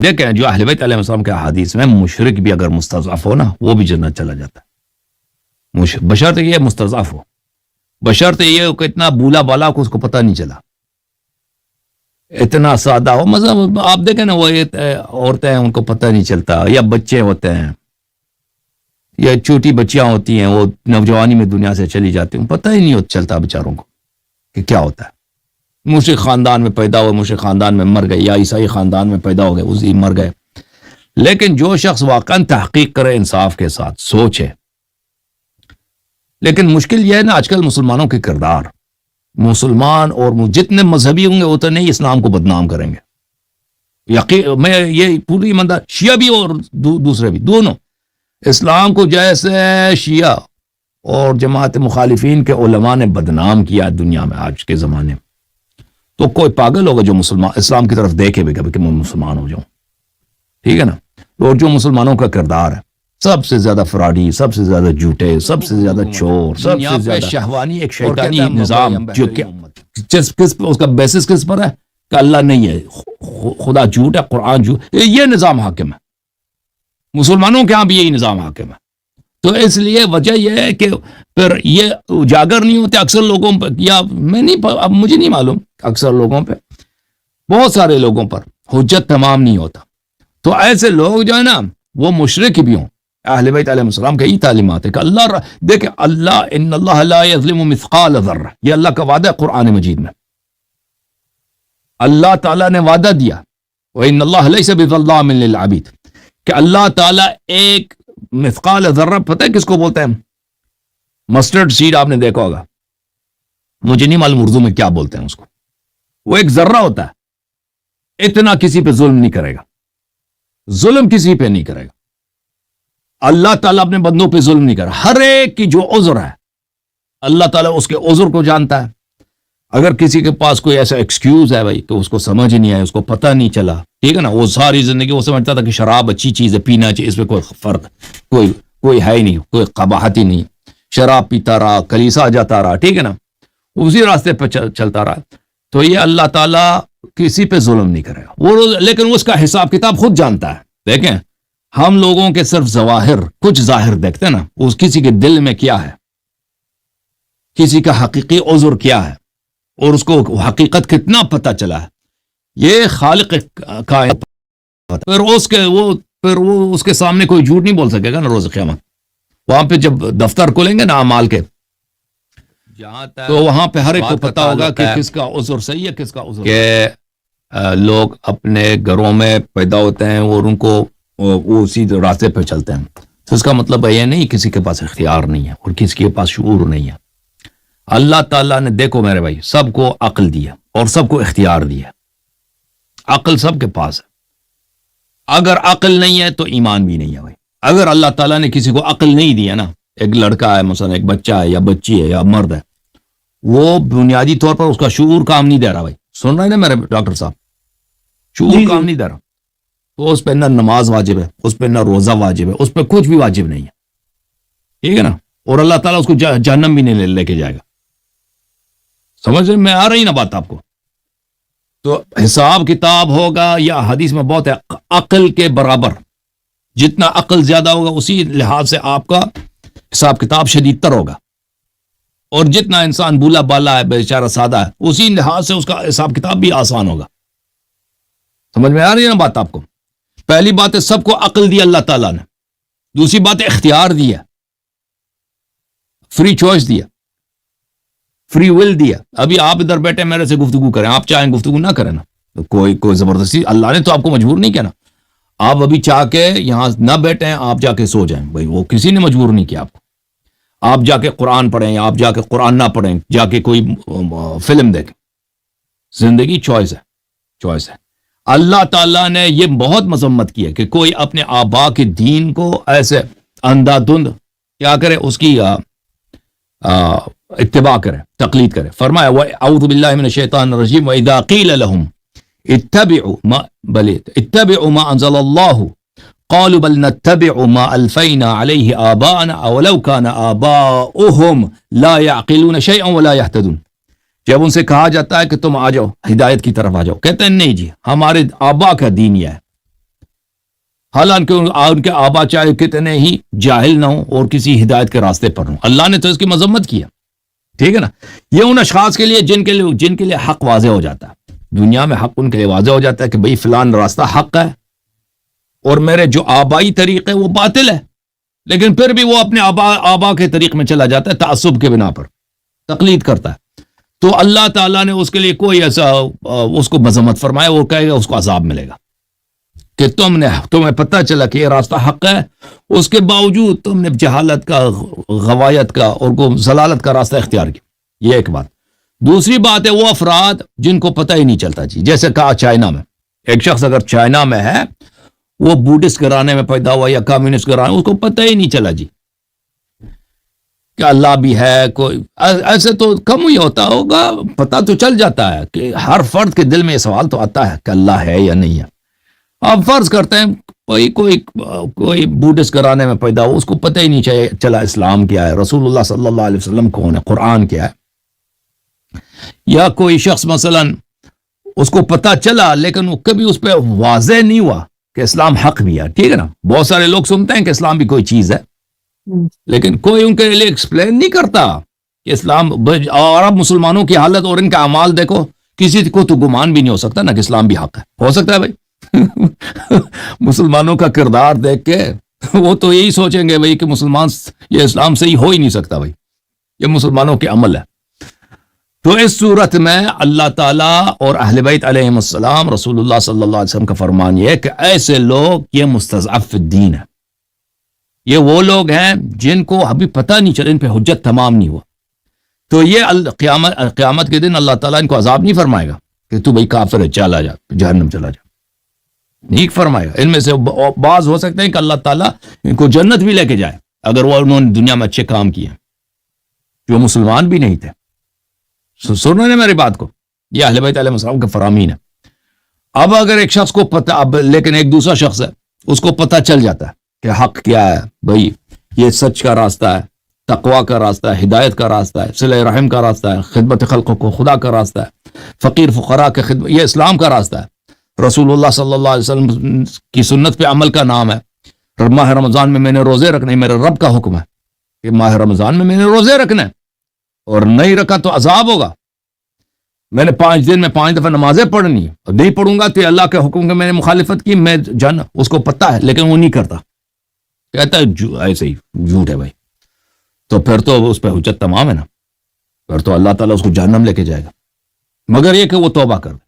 دیکھیں جو اہل بیت علیہ السلام کے احادیث میں مشرک بھی اگر مستضعف ہو نا وہ بھی جنت چلا جاتا ہے، بشرط یہ مستضعف ہو، بشرط یہ کہ اتنا بولا بالا کو اس کو پتہ نہیں چلا، اتنا سادہ ہو، مطلب آپ دیکھیں نا وہ عورتیں ہیں ان کو پتہ نہیں چلتا، یا بچے ہوتے ہیں یا چھوٹی بچیاں ہوتی ہیں وہ نوجوانی میں دنیا سے چلی جاتی ہیں، پتہ ہی نہیں چلتا بیچاروں کو کہ کیا ہوتا ہے۔ مشرک خاندان میں پیدا ہوئے، مشرک خاندان میں مر گئے، یا عیسائی خاندان میں پیدا ہو گئے اسی مر گئے۔ لیکن جو شخص واقعا تحقیق کرے انصاف کے ساتھ سوچے، لیکن مشکل یہ ہے نا آج کل مسلمانوں کے کردار، مسلمان اور جتنے مذہبی ہوں گے اتنے ہی اسلام کو بدنام کریں گے، یقین میں یہ پوری ایماندار، شیعہ بھی اور دوسرے بھی، دونوں اسلام کو جیسے شیعہ اور جماعت مخالفین کے علماء نے بدنام کیا دنیا میں آج کے زمانے میں، تو کوئی پاگل ہوگا جو مسلمان اسلام کی طرف دیکھے بھی کبھی کہ میں مسلمان ہو جاؤں، ٹھیک ہے نا۔ اور جو مسلمانوں کا کردار ہے سب سے زیادہ فراڈی، سب سے زیادہ جھوٹے، سب سے زیادہ چور، سب سے زیادہ شہوانی ایک شیطانی نظام جو کہ اس کا بیسس کس پر ہے کہ اللہ نہیں ہے، خدا جھوٹ ہے، قرآن جھوٹ، یہ نظام حاکم ہے، مسلمانوں کے ہاں بھی یہی نظام حاکم ہے۔ تو اس لیے وجہ یہ ہے کہ پھر یہ اجاگر نہیں ہوتے اکثر لوگوں پہ، یا میں نہیں، اب مجھے نہیں معلوم، اکثر لوگوں پہ، بہت سارے لوگوں پر حجت تمام نہیں ہوتا، تو ایسے لوگ جو ہے نا وہ مشرک بھی ہوں۔ اہل بیت علیہ السلام کا یہ تعلیمات ہے کہ اللہ دیکھیں، اللہ ان اللہ لا یظلم مثقال ذرہ، یہ اللہ کا وعدہ ہے قرآن مجید میں، اللہ تعالیٰ نے وعدہ دیا، وَإِنَّ اللَّهَ لَيْسَ بِظَلَّامٍ لِلْعَبِيدِ، کہ اللہ تعالیٰ ایک مثقال ذرہ، پتہ ہے کس کو بولتے ہیں؟ مسٹرڈ سیڈ آپ نے دیکھا ہوگا، مجھے نہیں معلوم اردو میں کیا بولتے ہیں اس کو، وہ ایک ذرہ ہوتا ہے، اتنا کسی پہ ظلم نہیں کرے گا، ظلم کسی پہ نہیں کرے گا، اللہ تعالیٰ اپنے بندوں پہ ظلم نہیں کرا، ہر ایک کی جو عذر ہے اللہ تعالیٰ اس کے عذر کو جانتا ہے۔ اگر کسی کے پاس کوئی ایسا ایکسکیوز ہے بھائی کہ اس کو سمجھ نہیں آیا، اس کو پتہ نہیں چلا، ٹھیک ہے نا، وہ ساری زندگی وہ سمجھتا تھا کہ شراب اچھی چیز ہے، پینا چاہیے، اس میں کوئی فرق کوئی ہے ہی نہیں، کوئی قباحت ہی نہیں، شراب پیتا رہا، کلیسا جاتا رہا، ٹھیک ہے نا، اسی راستے پہ چلتا رہا، تو یہ اللہ تعالیٰ کسی پہ ظلم نہیں کرے گا وہ، لیکن اس کا حساب کتاب خود جانتا ہے۔ دیکھیں ہم لوگوں کے صرف ظواہر، کچھ ظاہر دیکھتے ہیں نا، اس کسی کے دل میں کیا ہے، کسی کا حقیقی عذر کیا ہے، اور اس کو حقیقت کتنا پتہ چلا ہے، یہ خالق کا پھر وہ اس کے سامنے کوئی جھوٹ نہیں بول سکے گا نا روز قیامت، وہاں پہ جب دفتر کھولیں گے نا اعمال کے، تو وہاں پہ ہر ایک کو پتہ ہوگا کہ کس کا عذر صحیح ہے، کس کا عذر، کہ لوگ اپنے گھروں میں پیدا ہوتے ہیں اور ان کو وہ اسی راستے پہ چلتے ہیں، تو اس کا مطلب یہ نہیں کسی کے پاس اختیار نہیں ہے اور کسی کے پاس شعور نہیں ہے۔ اللہ تعالیٰ نے دیکھو میرے بھائی سب کو عقل دیا اور سب کو اختیار دیا، عقل سب کے پاس ہے، اگر عقل نہیں ہے تو ایمان بھی نہیں ہے بھائی۔ اگر اللہ تعالیٰ نے کسی کو عقل نہیں دیا نا، ایک لڑکا ہے مثلا، ایک بچہ ہے یا بچی ہے یا مرد ہے، وہ بنیادی طور پر اس کا شعور کام نہیں دے رہا بھائی، سن رہے ہیں نا میرے ڈاکٹر صاحب، شعور کام نہیں دے رہا، تو اس پہ نہ نماز واجب ہے، اس پہ نہ روزہ واجب ہے، اس پہ کچھ بھی واجب نہیں ہے، ٹھیک ہے نا، اور اللہ تعالیٰ اس کو جہنم بھی نہیں لے کے جائے گا۔ سمجھ میں آ رہی نا بات آپ کو؟ تو حساب کتاب ہوگا، یا حدیث میں بہت ہے، عقل کے برابر، جتنا عقل زیادہ ہوگا اسی لحاظ سے آپ کا حساب کتاب شدید تر ہوگا، اور جتنا انسان بولا بالا ہے، بیچارہ سادہ ہے، اسی لحاظ سے اس کا حساب کتاب بھی آسان ہوگا۔ سمجھ میں آ رہی ہے نا بات آپ کو؟ پہلی بات ہے سب کو عقل دی اللہ تعالیٰ نے، دوسری بات ہے اختیار دیا، فری چوائس دیا، فری ول دیا۔ ابھی آپ ادھر بیٹھے میرے سے گفتگو کریں، آپ چاہیں گفتگو نہ کریں نا، تو کوئی زبردستی، اللہ نے تو آپ کو مجبور نہیں کیا نا، آپ ابھی چاہ کے یہاں نہ بیٹھیں، آپ جا کے سو جائیں بھائی، وہ کسی نے مجبور نہیں کیا آپ کو، آپ جا کے قرآن پڑھیں یا آپ جا کے قرآن نہ پڑھیں، جا کے کوئی فلم دیکھیں، زندگی چوائس ہے، چوائس ہے۔ اللہ تعالیٰ نے یہ بہت مذمت کی ہے کہ کوئی اپنے آبا کے دین کو ایسے اندھا دھند کیا کرے، اس کی اتباع کرے، تقلید کرے۔ فرمایا اعوذ باللہ من الشیطان الرجیم وَإِذَا قِيلَ لَهُمْ اتَّبِعُوا مَا أَنزَلَ اللَّهُ قَالُوا بَلْ نَتَّبِعُ مَا أَلْفَيْنَا عَلَيْهِ آبَاءَنَا أَوَلَوْ كَانَ آبَاؤُهُمْ لَا يَعْقِلُونَ شَيْئًا وَلَا يَهْتَدُونَ۔ جب ان سے کہا جاتا ہے کہ تم آ جاؤ، ہدایت کی طرف آ جاؤ، کہتے ہیں نہیں جی، ہمارے آبا کا دین یہ ہے، حالانکہ ان کے آبا چاہے کتنے ہی جاہل نہ ہوں اور کسی ہدایت کے راستے پر ہوں. اللہ نے تو اس کی مذمت کیا. ٹھیک ہے نا. یہ ان اشخاص کے لیے جن کے لیے حق واضح ہو جاتا ہے دنیا میں، حق ان کے لیے واضح ہو جاتا ہے کہ بھئی فلان راستہ حق ہے اور میرے جو آبائی طریقے وہ باطل ہے، لیکن پھر بھی وہ اپنے آبا کے طریق میں چلا جاتا ہے، تعصب کے بنا پر تقلید کرتا ہے. تو اللہ تعالیٰ نے اس کے لیے کوئی ایسا اس کو مذمت فرمایا، وہ کہے گا اس کو عذاب ملے گا کہ تمہیں پتہ چلا کہ یہ راستہ حق ہے، اس کے باوجود تم نے جہالت کا، غوایت کا اور ضلالت کا راستہ اختیار کیا. یہ ایک بات. دوسری بات ہے وہ افراد جن کو پتہ ہی نہیں چلتا جی. جیسے کہا چائنا میں ایک شخص اگر چائنا میں ہے، وہ بودھسٹ گھرانے میں پیدا ہوا یا کمیونسٹ گھرانے، اس کو پتہ ہی نہیں چلا جی کہ اللہ بھی ہے. کوئی ایسے تو کم ہی ہوتا ہوگا، پتہ تو چل جاتا ہے کہ ہر فرد کے دل میں یہ سوال تو آتا ہے کہ اللہ ہے یا نہیں ہے. آپ فرض کرتے ہیں کوئی بودھسٹ گھرانے میں پیدا ہو، اس کو پتہ ہی نہیں چلا اسلام کیا ہے، رسول اللہ صلی اللہ علیہ وسلم کون ہے، قرآن کیا ہے. یا کوئی شخص مثلا اس کو پتہ چلا لیکن وہ کبھی اس پہ واضح نہیں ہوا کہ اسلام حق بھی ہے. ٹھیک ہے نا. بہت سارے لوگ سنتے ہیں کہ اسلام بھی کوئی چیز ہے، لیکن کوئی ان کے لیے ایکسپلین نہیں کرتا کہ اسلام. اور اب مسلمانوں کی حالت اور ان کا اعمال دیکھو، کسی کو تو گمان بھی نہیں ہو سکتا نا کہ اسلام بھی حق ہے. ہو سکتا ہے بھائی؟ مسلمانوں کا کردار دیکھ کے وہ تو یہی سوچیں گے بھائی کہ مسلمان یہ اسلام صحیح ہو ہی نہیں سکتا بھائی، یہ مسلمانوں کے عمل ہے. تو اس صورت میں اللہ تعالیٰ اور اہل بیت علیہم السلام، رسول اللہ صلی اللہ علیہ وسلم کا فرمان یہ ہے کہ ایسے لوگ یہ مستضعف الدین ہے. یہ وہ لوگ ہیں جن کو ابھی پتہ نہیں چلا، ان پہ حجت تمام نہیں ہوا. تو یہ قیامت کے دن اللہ تعالیٰ ان کو عذاب نہیں فرمائے گا کہ تو بھائی کافر ہے، چلا جا جہنم چلا جا. نہیں فرمائے گا. ان میں سے بعض ہو سکتے ہیں کہ اللہ تعالیٰ ان کو جنت بھی لے کے جائے اگر وہ انہوں نے دنیا میں اچھے کام کیے جو مسلمان بھی نہیں تھے. سنو نے میری بات کو، یہ اہل بیت علیہ السلام کا فرامین ہے. اب اگر ایک شخص کو پتہ، لیکن ایک دوسرا شخص ہے اس کو پتہ چل جاتا ہے کہ حق کیا ہے، بھائی یہ سچ کا راستہ ہے، تقوی کا راستہ ہے، ہدایت کا راستہ ہے، صلہ رحم کا راستہ ہے، خدمت خلق کو خدا کا راستہ ہے، فقیر فقراء کے خدمت، یہ اسلام کا راستہ ہے، رسول اللہ صلی اللہ علیہ وسلم کی سنت پہ عمل کا نام ہے. ماہ رمضان میں نے روزے رکھنے، میرے رب کا حکم ہے کہ ماہ رمضان میں نے روزے رکھنے، اور نہیں رکھا تو عذاب ہوگا. میں نے 5 دن میں 5 دفعہ نمازیں پڑھنی، اور نہیں پڑھوں گا تو اللہ کے حکم کے میں نے مخالفت کی، میں اس کو پتہ ہے لیکن وہ نہیں کرتا، کہتا ہے ایسے ہی جھوٹ ہے بھائی. تو پھر تو اس پہ حجت تمام ہے نا، پھر تو اللہ تعالیٰ اس کو جہنم لے کے جائے گا، مگر یہ کہ وہ توبہ کر دے.